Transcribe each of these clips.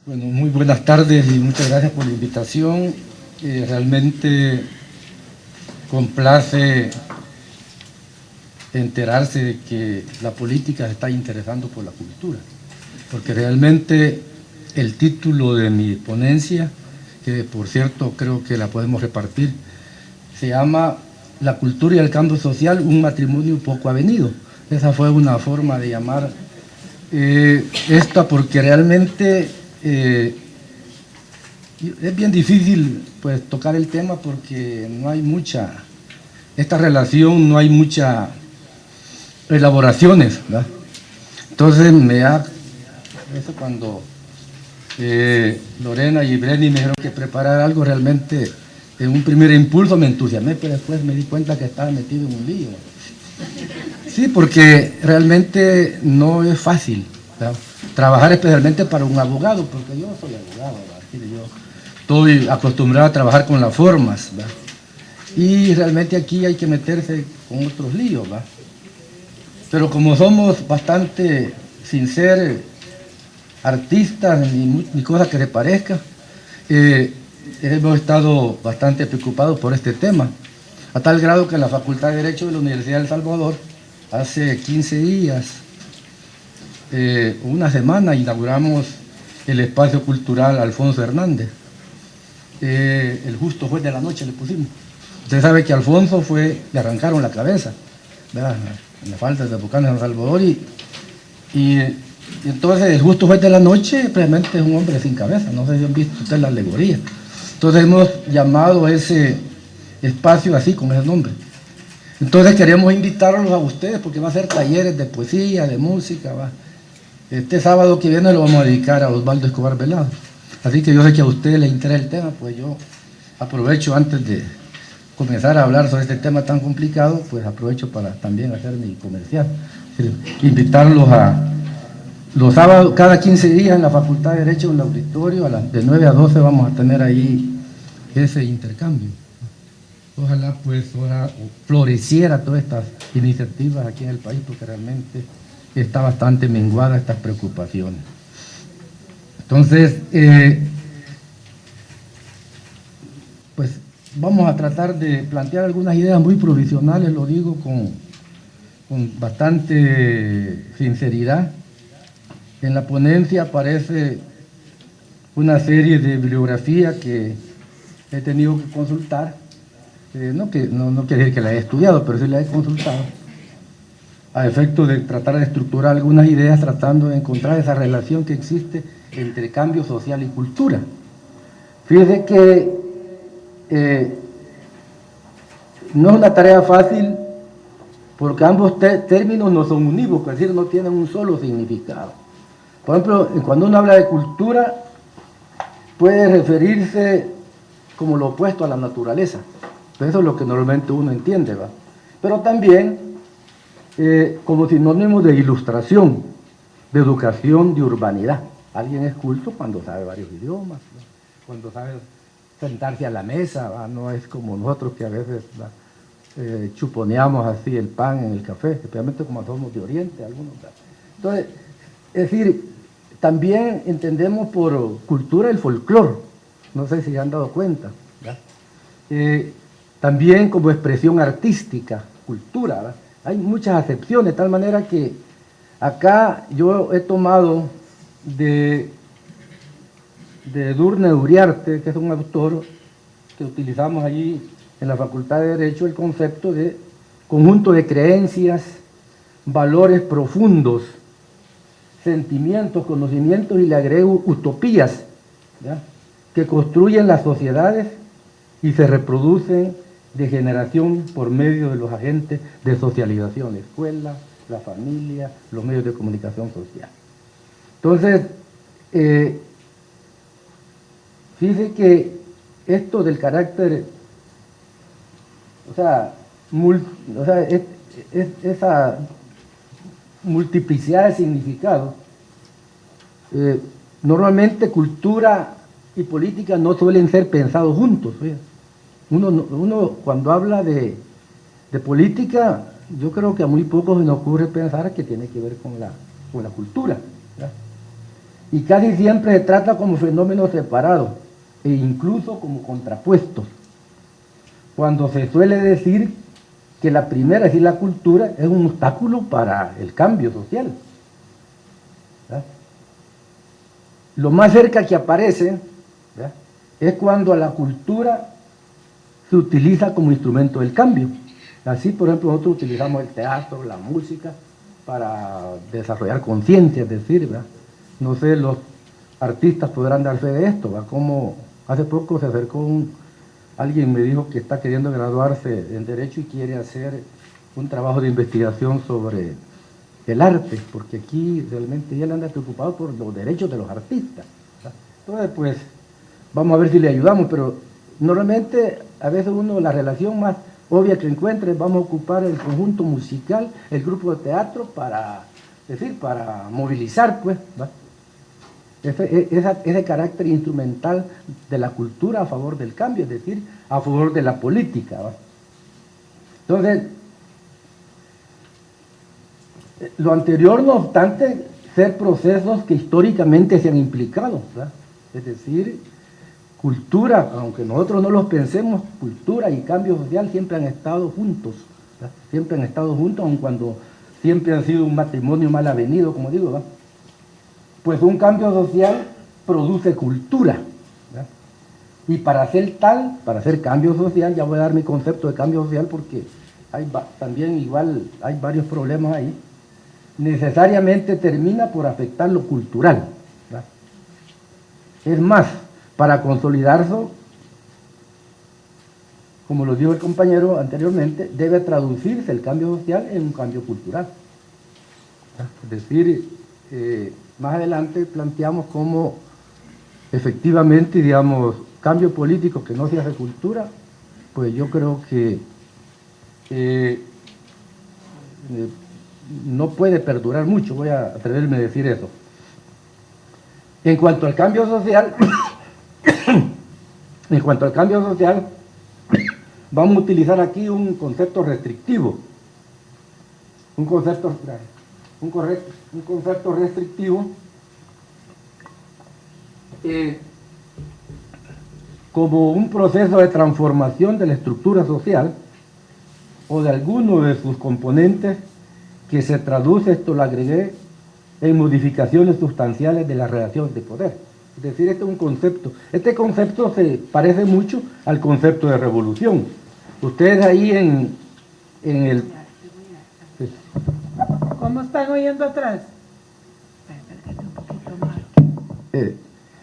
Bueno, muy buenas tardes y muchas gracias por la invitación. Realmente complace enterarse de que la política se está interesando por la cultura, porque realmente el título de mi ponencia, que por cierto creo que la podemos repartir, se llama La cultura y el cambio social, un matrimonio poco avenido. Esa fue una forma de llamar esta, porque realmente es bien difícil pues tocar el tema porque no hay mucha, esta relación no hay muchas elaboraciones, ¿verdad? Entonces eso cuando Lorena y Brenny me dijeron que preparar algo, realmente en un primer impulso me entusiasmé, pero después me di cuenta que estaba metido en un lío. Sí, porque realmente no es fácil, ¿verdad? Trabajar especialmente para un abogado, porque yo soy abogado, ¿verdad? Yo estoy acostumbrado a trabajar con las formas, ¿verdad? Y realmente aquí hay que meterse con otros líos, ¿verdad? Pero como somos bastante, sin ser artistas ni cosa que le parezca, hemos estado bastante preocupados por este tema, a tal grado que en la Facultad de Derecho de la Universidad de El Salvador, hace 15 días, una semana, inauguramos el espacio cultural Alfonso Hernández. El justo juez de la noche le pusimos. Usted sabe que Alfonso le arrancaron la cabeza, ¿verdad? En la falda de Bucanas en El Salvador, y entonces el justo juez de la noche realmente es un hombre sin cabeza. No sé si han visto ustedes la alegoría. Entonces hemos llamado a ese espacio así, con ese nombre. Entonces queremos invitarlos a ustedes porque va a ser talleres de poesía, de música, ¿va? Este sábado que viene lo vamos a dedicar a Osvaldo Escobar Velado. Así que yo sé que a ustedes les interesa el tema, pues yo aprovecho antes de comenzar a hablar sobre este tema tan complicado, pues aprovecho para también hacer mi comercial. Invitarlos a los sábados, cada 15 días en la Facultad de Derecho, en el auditorio, de 9 a 12 vamos a tener ahí ese intercambio. Ojalá pues floreciera todas estas iniciativas aquí en el país, porque realmente está bastante menguada estas preocupaciones. Entonces, pues vamos a tratar de plantear algunas ideas muy provisionales, lo digo con bastante sinceridad. En la ponencia aparece una serie de bibliografía que he tenido que consultar, no quiere decir que la he estudiado, pero sí la he consultado, a efecto de tratar de estructurar algunas ideas, tratando de encontrar esa relación que existe entre cambio social y cultura. Fíjese que no es una tarea fácil, porque ambos términos no son unívocos, es decir, no tienen un solo significado. Por ejemplo, cuando uno habla de cultura, puede referirse como lo opuesto a la naturaleza. Pero eso es lo que normalmente uno entiende, ¿va? Pero también como sinónimo de ilustración, de educación, de urbanidad. Alguien es culto cuando sabe varios idiomas, ¿no? Cuando sabe sentarse a la mesa, ¿va? No es como nosotros que a veces chuponeamos así el pan en el café, especialmente como somos de Oriente, algunos. ¿Va? Entonces, es decir, también entendemos por cultura el folclore, no sé si se han dado cuenta. También como expresión artística, cultura, ¿verdad? Hay muchas acepciones, de tal manera que acá yo he tomado de Edurne Uriarte, que es un autor que utilizamos allí en la Facultad de Derecho, el concepto de conjunto de creencias, valores profundos, sentimientos, conocimientos, y le agrego utopías, ¿ya?, que construyen las sociedades y se reproducen de generación por medio de los agentes de socialización, la escuela, la familia, los medios de comunicación social. Entonces, fíjese que esto del carácter, esa multiplicidad de significados, normalmente cultura y política no suelen ser pensados juntos. Uno cuando habla de política, yo creo que a muy pocos se nos ocurre pensar que tiene que ver con la cultura, ¿verdad? y casi siempre se trata como fenómenos separados e incluso como contrapuestos, cuando se suele decir que la primera, es decir, la cultura, es un obstáculo para el cambio social. ¿Verdad? Lo más cerca que aparece, ¿verdad?, es cuando la cultura se utiliza como instrumento del cambio. Así, por ejemplo, nosotros utilizamos el teatro, la música, para desarrollar conciencia, es decir, ¿verdad? No sé, los artistas podrán dar fe de esto, ¿verdad? Como hace poco se acercó alguien me dijo que está queriendo graduarse en Derecho y quiere hacer un trabajo de investigación sobre el arte, porque aquí realmente él anda preocupado por los derechos de los artistas, ¿verdad? Entonces, pues, vamos a ver si le ayudamos, pero normalmente a veces la relación más obvia que encuentre, vamos a ocupar el conjunto musical, el grupo de teatro para movilizar, pues, ¿va? Ese carácter instrumental de la cultura a favor del cambio, es decir, a favor de la política, ¿va? Entonces, lo anterior, no obstante, ser procesos que históricamente se han implicado, ¿verdad? Es decir, cultura, aunque nosotros no los pensemos, cultura y cambio social siempre han estado juntos, ¿verdad? Siempre han estado juntos, aun cuando siempre han sido un matrimonio mal avenido, como digo, ¿verdad? Pues un cambio social produce cultura, ¿verdad? Y para hacer cambio social, ya voy a dar mi concepto de cambio social porque también igual hay varios problemas ahí, necesariamente termina por afectar lo cultural, ¿verdad? Es más, para consolidarse, como lo dijo el compañero anteriormente, debe traducirse el cambio social en un cambio cultural, ¿verdad? Es decir, más adelante planteamos cómo efectivamente, digamos, cambio político que no se hace cultura, pues yo creo que no puede perdurar mucho, voy a atreverme a decir eso. En cuanto al cambio social, vamos a utilizar aquí un concepto restrictivo, un concepto restrictivo como un proceso de transformación de la estructura social o de alguno de sus componentes que se traduce, esto lo agregué, en modificaciones sustanciales de las relaciones de poder. Es decir, este concepto se parece mucho al concepto de revolución. Ustedes ahí en el... ¿Cómo están oyendo atrás?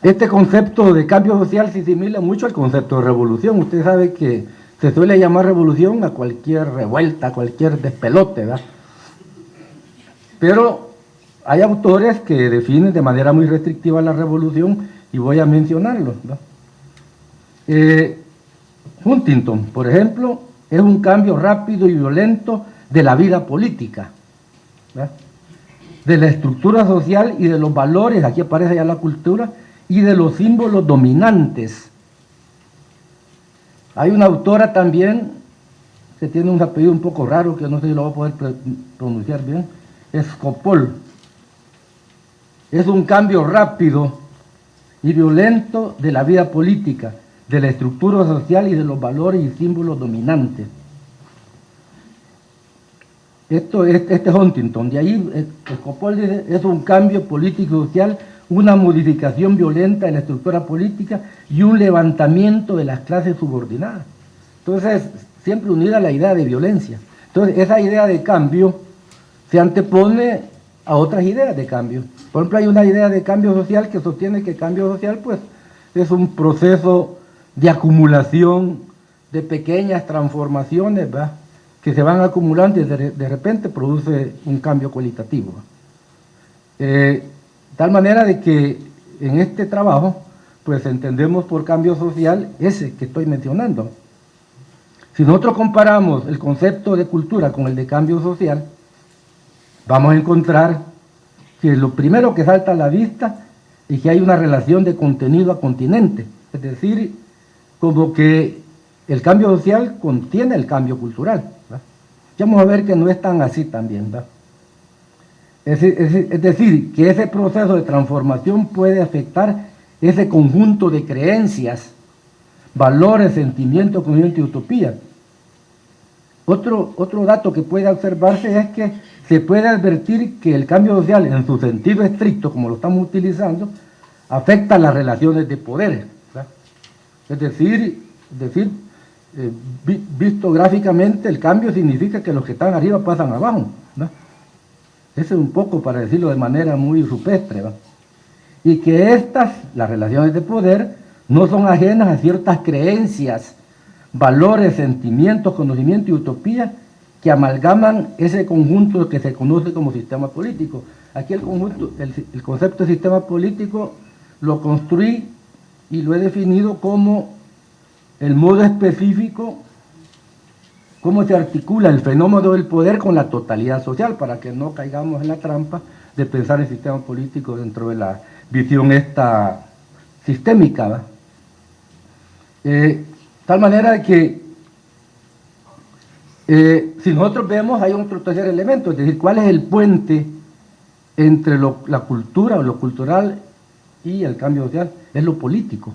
Este concepto de cambio social se asimila mucho al concepto de revolución. Usted sabe que se suele llamar revolución a cualquier revuelta, a cualquier despelote, ¿verdad? Pero hay autores que definen de manera muy restrictiva la revolución y voy a mencionarlos, ¿verdad? Huntington, por ejemplo, es un cambio rápido y violento de la vida política, ¿verdad?, de la estructura social y de los valores, aquí aparece ya la cultura, y de los símbolos dominantes. Hay una autora también que tiene un apellido un poco raro, que no sé si lo voy a poder pronunciar bien, Skopol. Es un cambio rápido y violento de la vida política, de la estructura social y de los valores y símbolos dominantes. Este es Huntington, de ahí Skopol dice, es un cambio político y social, una modificación violenta de la estructura política y un levantamiento de las clases subordinadas. Entonces, siempre unida a la idea de violencia. Entonces, esa idea de cambio se antepone a otras ideas de cambio. Por ejemplo, hay una idea de cambio social que sostiene que el cambio social, pues, es un proceso de acumulación de pequeñas transformaciones, ¿verdad?, que se van acumulando y de repente produce un cambio cualitativo. Tal manera de que en este trabajo, pues entendemos por cambio social ese que estoy mencionando. Si nosotros comparamos el concepto de cultura con el de cambio social, vamos a encontrar que lo primero que salta a la vista es que hay una relación de contenido a continente, es decir, como que el cambio social contiene el cambio cultural, ¿verdad? Ya vamos a ver que no es tan así también, ¿verdad? Es decir, que ese proceso de transformación puede afectar ese conjunto de creencias, valores, sentimientos, conocimientos y utopías. Otro dato que puede observarse es que se puede advertir que el cambio social, en su sentido estricto, como lo estamos utilizando, afecta las relaciones de poder, ¿verdad? Es decir, visto gráficamente, el cambio significa que los que están arriba pasan abajo, ¿verdad? Eso es un poco para decirlo de manera muy rupestre, ¿verdad? Y que las relaciones de poder, no son ajenas a ciertas creencias, valores, sentimientos, conocimientos y utopías que amalgaman ese conjunto que se conoce como sistema político. Aquí el concepto de sistema político lo construí y lo he definido como el modo específico, cómo se articula el fenómeno del poder con la totalidad social, para que no caigamos en la trampa de pensar el sistema político dentro de la visión esta sistémica, ¿va? Tal manera que si nosotros vemos, hay otro tercer elemento, es decir, cuál es el puente entre la cultura o lo cultural y el cambio social, es lo político.